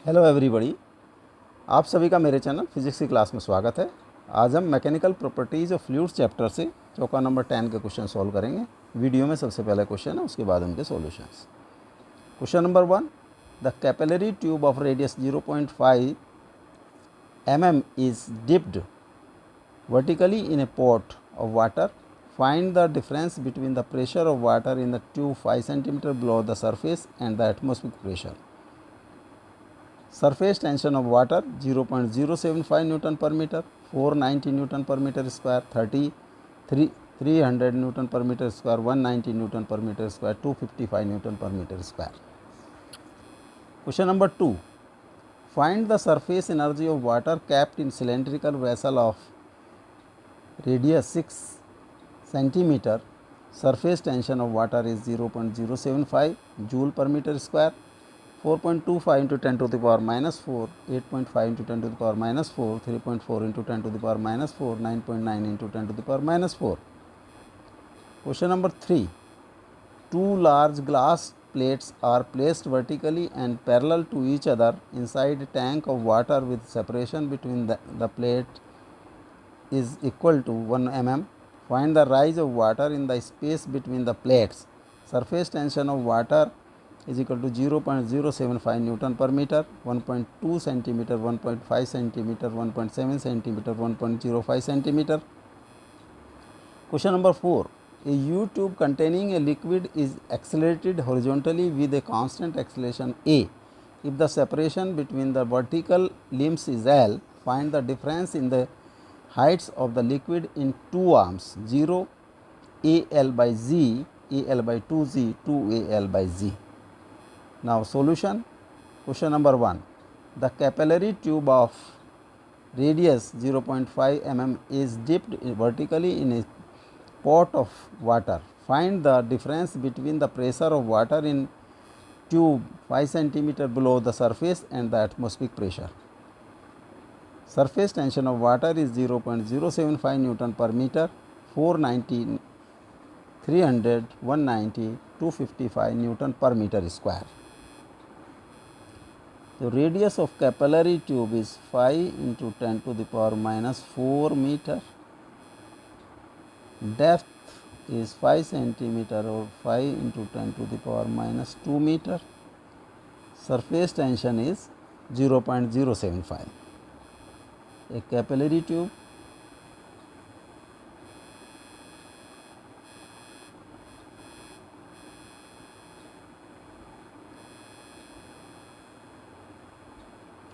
Hello everybody, आप सभी का मेरे चैनल फिजिक्स की क्लास में स्वागत है। आज हम mechanical properties of fluids chapter से चौका नंबर 10 के क्वेश्चन सॉल्व करेंगे। वीडियो में सबसे पहले क्वेश्चन है, उसके बाद उनके solutions. Question number 1, the capillary tube of radius 0.5 mm is dipped vertically in a pot of water. Find the difference between the pressure of water in the tube 5 cm below the surface and the atmospheric pressure. Surface tension of water 0.075 Newton per meter, 490 Newton per meter square, 300 Newton per meter square, 190 Newton per meter square, 255 Newton per meter square. Question number 2. Find the surface energy of water capped in cylindrical vessel of radius 6 centimeter. Surface tension of water is 0.075 joule per meter square. 4.25 into 10 to the power minus 4, 8.5 into 10 to the power minus 4, 3.4 into 10 to the power minus 4, 9.9 into 10 to the power minus 4. Question number 3. Two large glass plates are placed vertically and parallel to each other inside a tank of water with separation between the plate is equal to 1 mm. Find the rise of water in the space between the plates. Surface tension of water is equal to 0.075 Newton per meter, 1.2 centimeter, 1.5 centimeter, 1.7 centimeter, 1.05 centimeter. Question number 4. A U-tube containing a liquid is accelerated horizontally with a constant acceleration A. If the separation between the vertical limbs is L, find the difference in the heights of the liquid in two arms 0 AL by Z, AL by 2Z, 2AL by Z. Now solution. Question number 1. The capillary tube of radius 0.5 mm is dipped vertically in a pot of water. Find the difference between the pressure of water in tube 5 cm below the surface and the atmospheric pressure. Surface tension of water is 0.075 Newton per meter, 490, 300, 190, 255 Newton per meter square. The radius of capillary tube is 5 into 10 to the power minus 4 meter. Depth is 5 centimeter or 5 into 10 to the power minus 2 meter. Surface tension is 0.075. A capillary tube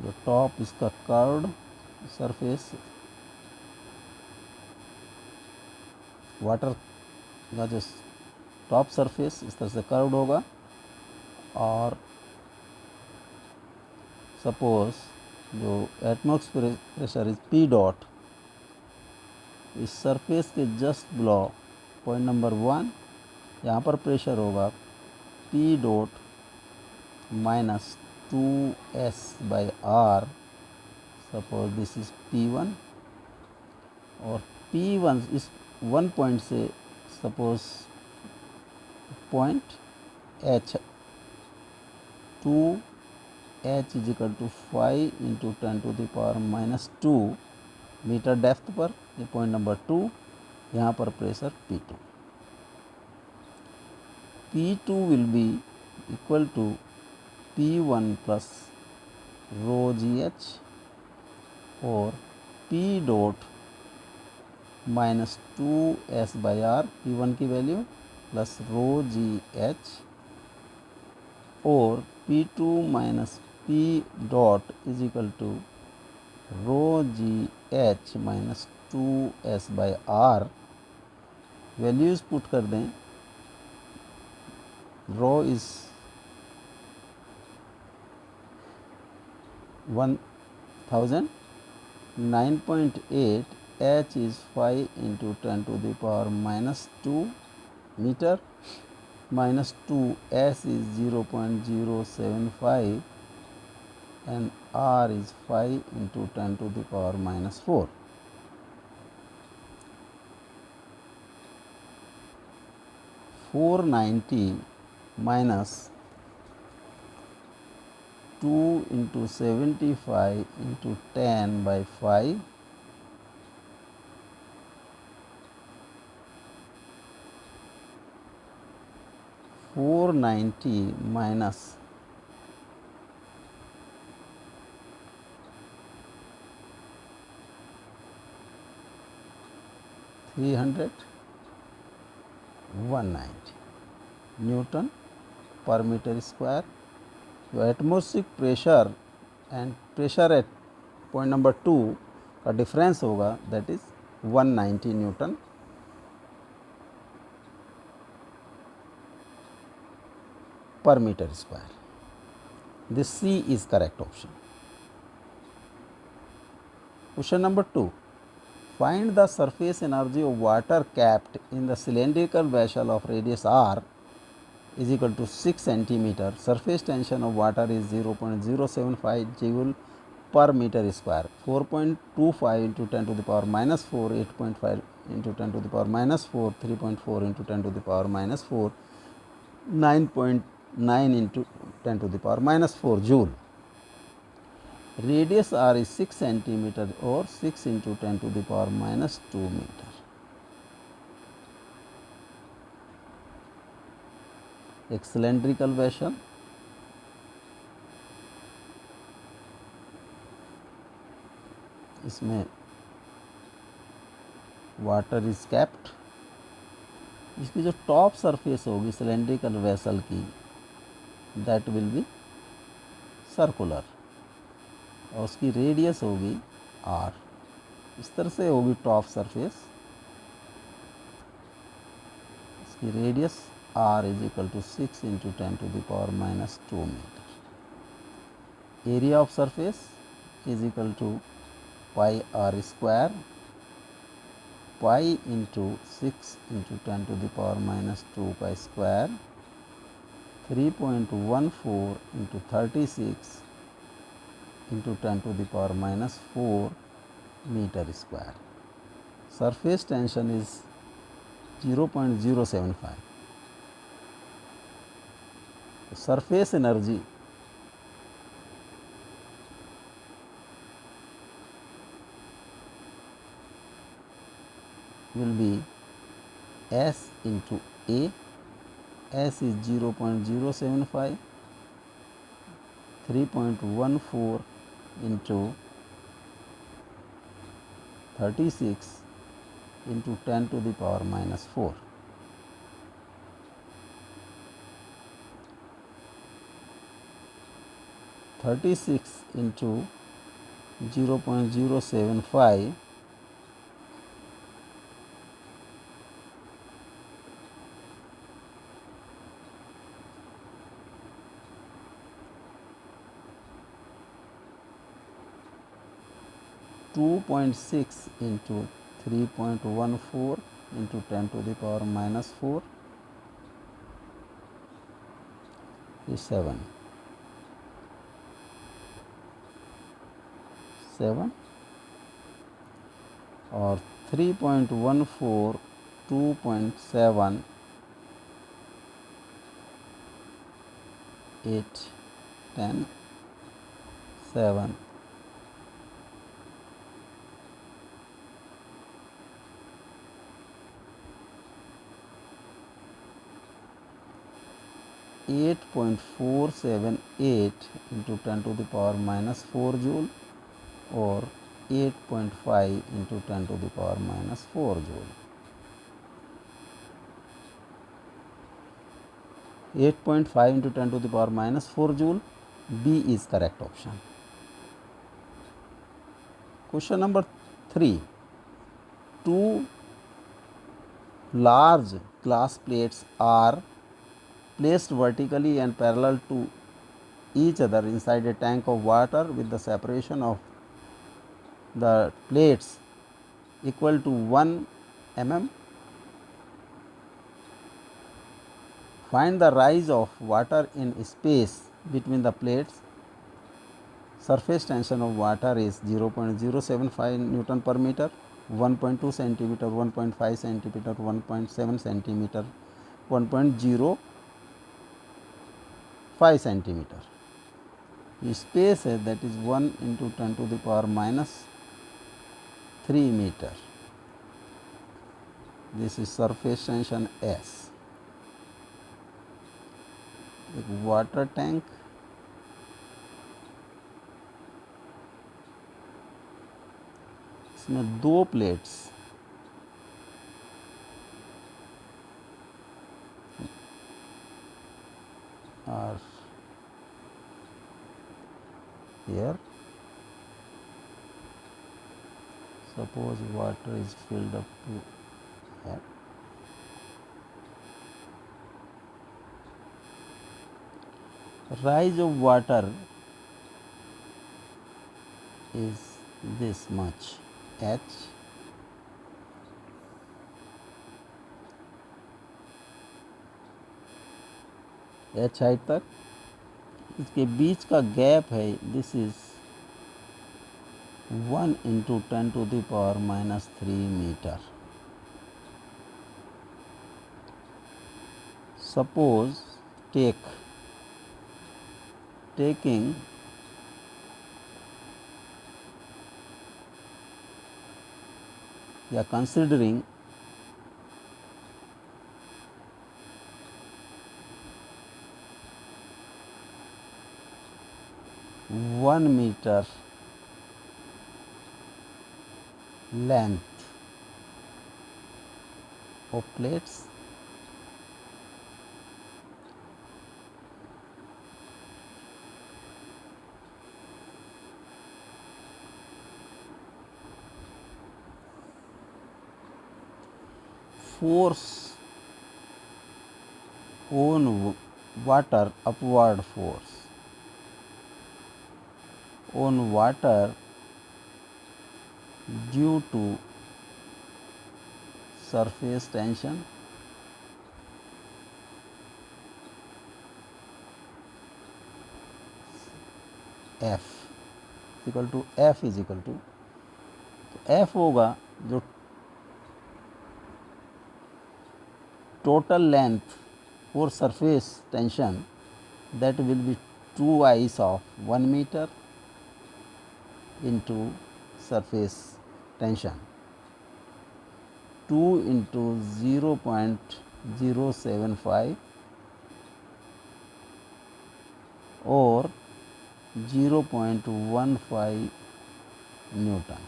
the top is the curved surface, water का जो top surface इस तरह से curved होगा और suppose जो atmospheric pressure is P dot, इस surface के जस्ट बिलो पॉइंट नंबर 1 यहाँ पर प्रेशर होगा P dot minus 2s by R. Suppose this is P1 और P1 इस 1 पॉइंट से suppose point H 2h is equal to 5 into 10 to the power minus 2 metre depth पर, ये point number 2. यहाँ पर pressure P2. P2 will be equal to P1 plus rho GH और P dot minus 2s by R, P1 की value plus rho GH और P2 minus P dot is equal to rho GH minus 2s by R. Values put कर दें. Rho is 1000, 9.8, h is 5 into 10 to the power minus 2 meter, minus 2 s is 0.075 and r is 5 into 10 to the power minus 4. (490) minus 2 into 75 into 10 by 5 490 minus 300 190 Newton per meter square. जो atmospheric pressure and pressure at point number 2 का difference होगा that is 190 newton per metre square. This C is correct option. Question number 2. Find the surface energy of water capped in the cylindrical vessel of radius r is equal to 6 centimeter. Surface tension of water is 0.075 joule per meter square. 4.25 into 10 to the power minus 4, 8.5 into 10 to the power minus 4, 3.4 into 10 to the power minus 4, 9.9 into 10 to the power minus 4 joule. Radius r is 6 centimeter or 6 into 10 to the power minus 2 meter. एक cylindrical vessel, इसमें water is capped. इसकी जो top surface होगी cylindrical vessel की that will B circular और उसकी radius होगी r. इस तरह से होगी टॉप सरफेस. इसकी radius r is equal to 6 into 10 to the power minus 2 meter. Area of surface is equal to pi r square pi into 6 into 10 to the power minus 2 pi square 3.14 into 36 into 10 to the power minus 4 meter square. Surface tension is 0.075. Surface energy will be S into A. S is 0.075, 3.14 into 36 into 10 to the power minus 4. Thirty-six into 0.075 2.6 into 3.14 into 10 to the power minus 4 is 7 और 3.14 2.7 8 10 7 8.478 into 10 to the power minus 4 joule or 8.5 into 10 to the power minus 4 joule. 8.5 into 10 to the power minus 4 joule. B is correct option. Question number 3. Two large glass plates are placed vertically and parallel to each other inside a tank of water with the separation of the plates equal to 1 mm. Find the rise of water in space between the plates. Surface tension of water is 0.075 Newton per meter, 1.2 centimeter, 1.5 centimeter, 1.7 centimeter, 1.05 centimeter. ये space है that is 1 into 10⁻³ metre. This is surface tension S. एक water tank, इसमें 2 plates are here. Suppose water is filled up to here. Rise of water is this much H. H height तक. इसके बीच का gap है, this is 1 into 10⁻³ metre. Suppose taking या considering one meter length of plates, force on water, upward force on water due to surface tension F equal to F is equal to, तो F होगा जो total length for surface tension, that will be 2 of 1 meter into surface tension. 2 into 0.075 or 0.15 Newton.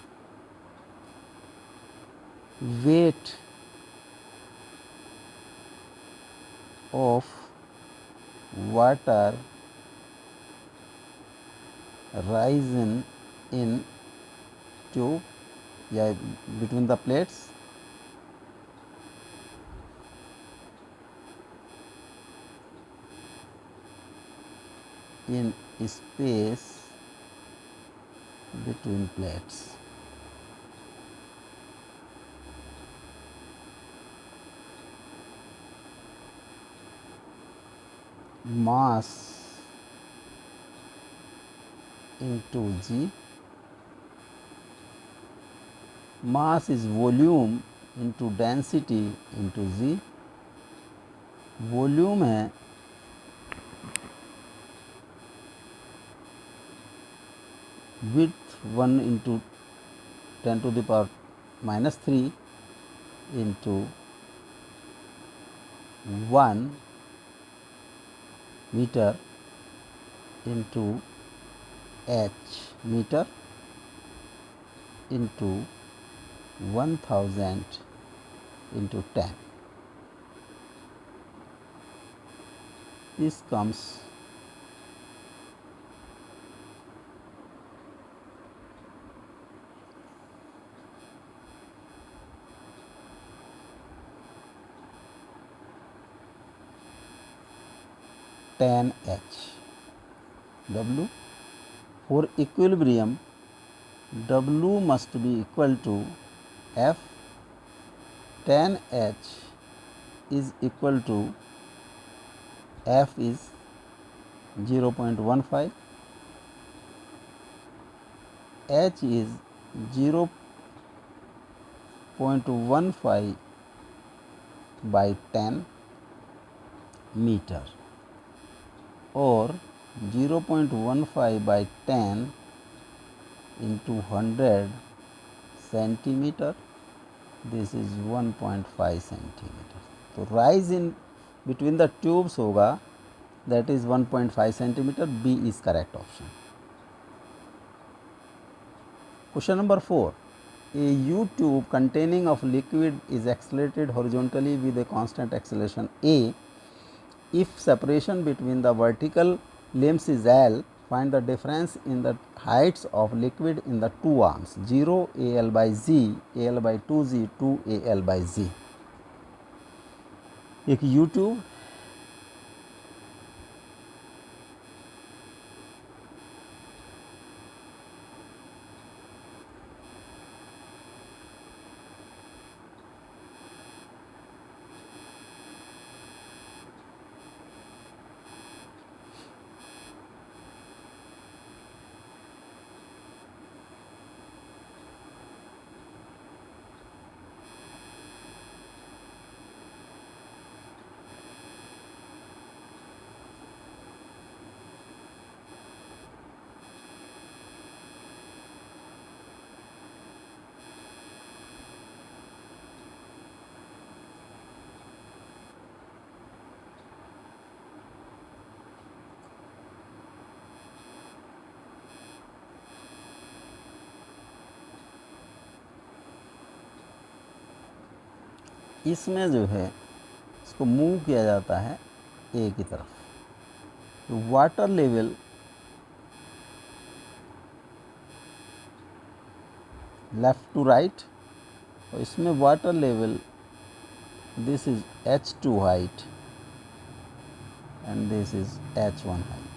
Weight of water rising in tube या between the plates in space between plates. Mass into G. Mass is volume into density into G. Volume है width 1 into 10⁻³ into 1 meter into H meter into 1000 into 10. This comes H. W for equilibrium, W must be equal to F. tan H is equal to F is 0.15, H is 0.15 by 10 meter, or 0.15 by 10 into 100 centimeter, this is 1.5 centimeter. तो rise in between the tubes होगा, that is 1.5 centimeter. B is correct option. Question number 4. A U tube containing of liquid is accelerated horizontally with a constant acceleration A. If separation between the vertical limbs is L, find the difference in the heights of liquid in the two arms. 0 AL by Z, AL by 2Z, 2 AL by Z. एक U tube इसमें जो है इसको move किया जाता है ए की तरफ. तो water level left to right, और इसमें water level this is H2 height and this is H1 height.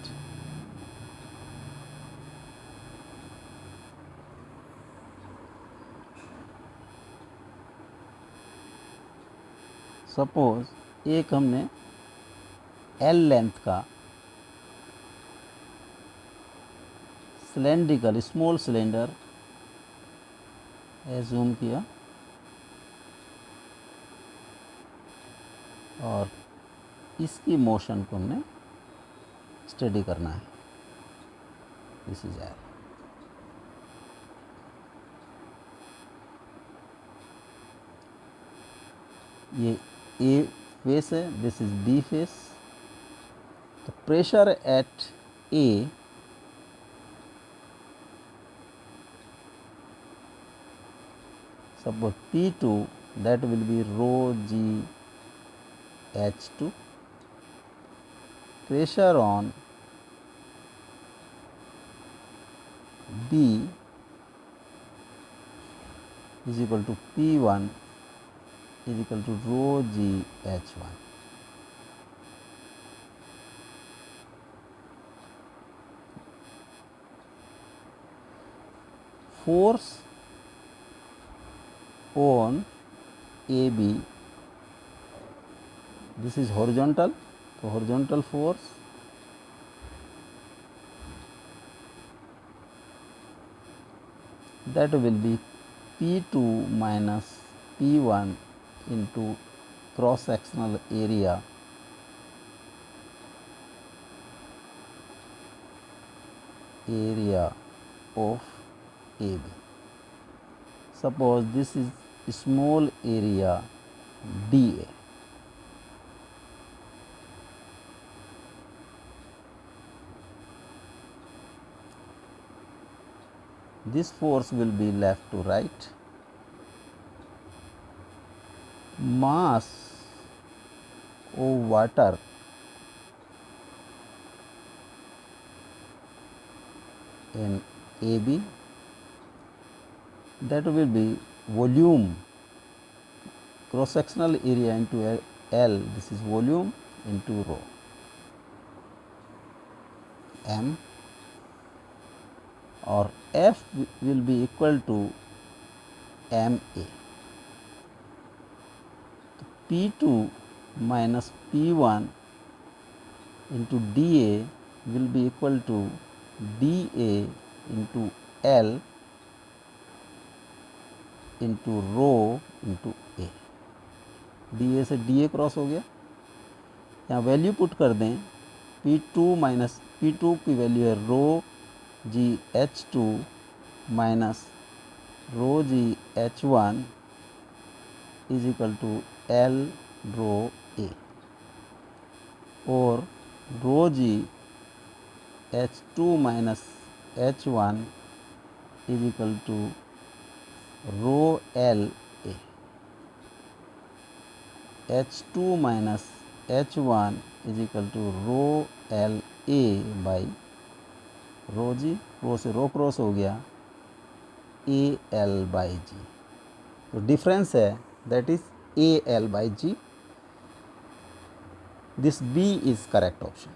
Suppose एक हमने L लेंथ का सिलेंड्रिकल स्मॉल सिलेंडर एज्यूम किया और इसकी मोशन को हमने स्टडी करना है. This is L. ये A फेस है, दिस इज B फेस. तो pressure at A suppose P2, that will be rho G H2. Pressure on B is equal to P1 is equal to rho G H1. Force on AB, this is horizontal, so horizontal force that will be P2 minus P1 into cross sectional area of AB. Suppose this is small area dA. This force will be left to right. Mass of water in AB, that will be volume, cross sectional area into L, this is volume into rho M, or F will be equal to MA. P2 minus P1 into dA will be equal to dA into L into rho into A. dA से dA cross हो गया. यहाँ value put कर दें P2 minus P2 की value है rho g H2 minus rho g H1 is equal to L rho A, और rho g H2 minus H1 is equal to rho L A। H2 minus H1 is equal to rho L A by rho g, rho से rho cross हो गया, ए L by जी। तो difference है that is A L by G. This B is correct option.